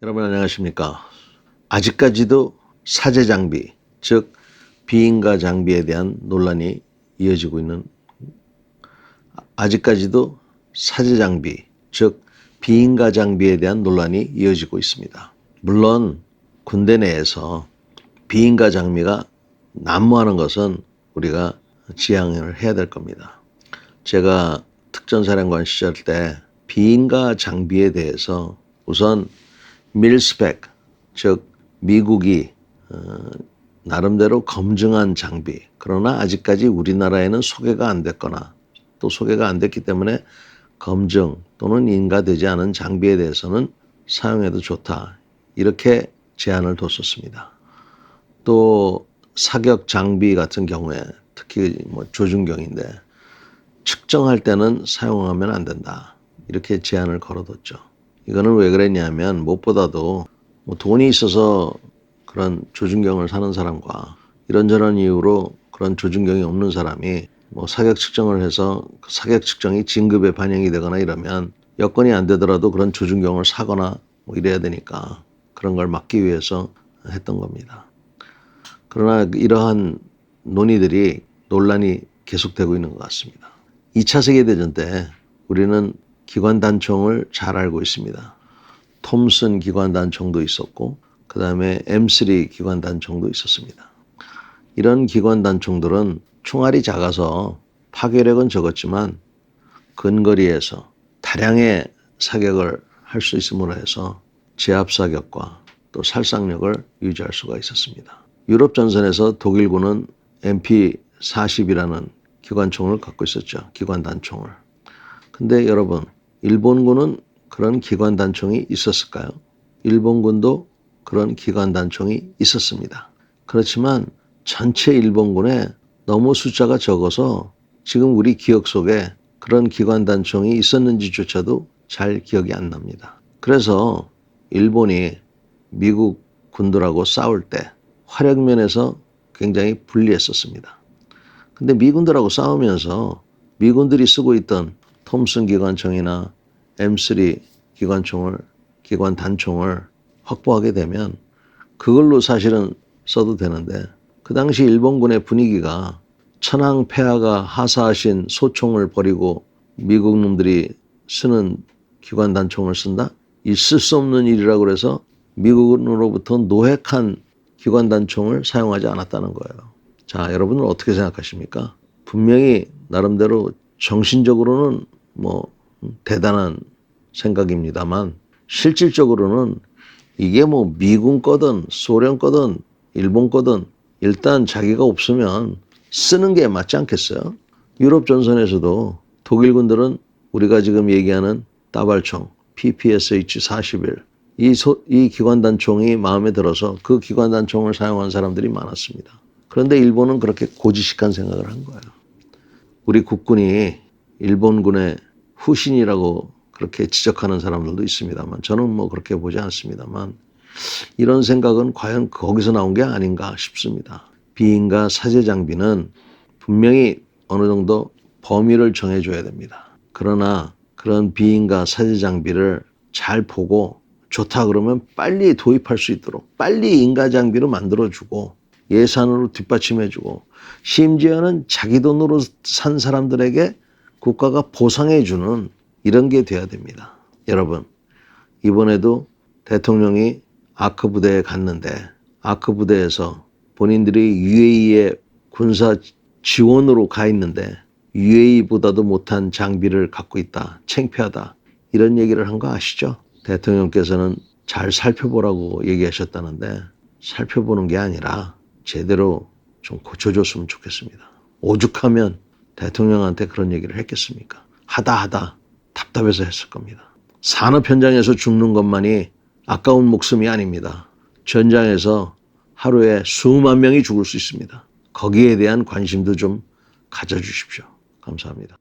여러분 안녕하십니까. 아직까지도 사제 장비, 즉 비인가 장비에 대한 논란이 이어지고 있는, 아직까지도 사제 장비, 즉 비인가 장비에 대한 논란이 이어지고 있습니다. 물론 군대 내에서 비인가 장비가 난무하는 것은 우리가 지양을 해야 될 겁니다. 제가 특전사령관 시절 때 비인가 장비에 대해서 우선 밀스펙, 즉 미국이 나름대로 검증한 장비, 그러나 아직까지 우리나라에는 소개가 안 됐거나 또 소개가 안 됐기 때문에 검증 또는 인가되지 않은 장비에 대해서는 사용해도 좋다, 이렇게 제안을 뒀었습니다. 또 사격 장비 같은 경우에 특히 조준경인데 측정할 때는 사용하면 안 된다, 이렇게 제안을 걸어뒀죠. 이거는 왜 그랬냐면 무엇보다도 돈이 있어서 그런 조준경을 사는 사람과 이런저런 이유로 그런 조준경이 없는 사람이 사격 측정을 해서 그 사격 측정이 진급에 반영이 되거나 이러면 여건이 안 되더라도 그런 조준경을 사거나 이래야 되니까 그런 걸 막기 위해서 했던 겁니다. 그러나 이러한 논의들이 논란이 계속되고 있는 것 같습니다. 2차 세계대전 때 우리는 기관단총을 잘 알고 있습니다. 톰슨 기관단총도 있었고 그 다음에 M3 기관단총도 있었습니다. 이런 기관단총들은 총알이 작아서 파괴력은 적었지만 근거리에서 다량의 사격을 할 수 있음으로 해서 제압사격과 또 살상력을 유지할 수가 있었습니다. 유럽 전선에서 독일군은 MP40이라는 기관총을 갖고 있었죠. 기관단총을. 근데 여러분, 일본군은 그런 기관단총이 있었을까요? 일본군도 그런 기관단총이 있었습니다. 그렇지만 전체 일본군에 너무 숫자가 적어서 지금 우리 기억 속에 그런 기관단총이 있었는지조차도 잘 기억이 안 납니다. 그래서 일본이 미국 군들하고 싸울 때 화력면에서 굉장히 불리했었습니다. 근데 미군들하고 싸우면서 미군들이 쓰고 있던 톰슨 기관총이나 M3 기관단총을 확보하게 되면 그걸로 사실은 써도 되는데, 그 당시 일본군의 분위기가 천황폐하가 하사하신 소총을 버리고 미국 놈들이 쓰는 기관단총을 쓴다? 있을 수 없는 일이라고 그래서 미국으로부터 노획한 기관단총을 사용하지 않았다는 거예요. 자, 여러분은 어떻게 생각하십니까? 분명히 나름대로 정신적으로는 대단한 생각입니다만 실질적으로는 이게 미군 거든 소련 거든 일본 거든 일단 자기가 없으면 쓰는 게 맞지 않겠어요? 유럽 전선에서도 독일군들은 우리가 지금 얘기하는 따발총 PPSH-41 이 기관단총이 마음에 들어서 그 기관단총을 사용한 사람들이 많았습니다. 그런데 일본은 그렇게 고지식한 생각을 한 거예요. 우리 국군이 일본군의 후신이라고 그렇게 지적하는 사람들도 있습니다만 저는 그렇게 보지 않습니다만 이런 생각은 과연 거기서 나온 게 아닌가 싶습니다. 비인가 사제 장비는 분명히 어느 정도 범위를 정해줘야 됩니다. 그러나 그런 비인가 사제 장비를 잘 보고 좋다 그러면 빨리 도입할 수 있도록 빨리 인가 장비로 만들어주고 예산으로 뒷받침해주고 심지어는 자기 돈으로 산 사람들에게 국가가 보상해주는 이런 게 돼야 됩니다. 여러분, 이번에도 대통령이 아크 부대에 갔는데 아크 부대에서 본인들이 UAE의 군사 지원으로 가 있는데 UAE보다도 못한 장비를 갖고 있다, 창피하다, 이런 얘기를 한 거 아시죠? 대통령께서는 잘 살펴보라고 얘기하셨다는데 살펴보는 게 아니라 제대로 좀 고쳐줬으면 좋겠습니다. 오죽하면 대통령한테 그런 얘기를 했겠습니까? 하다 답답해서 했을 겁니다. 산업 현장에서 죽는 것만이 아까운 목숨이 아닙니다. 전장에서 하루에 수만 명이 죽을 수 있습니다. 거기에 대한 관심도 좀 가져주십시오. 감사합니다.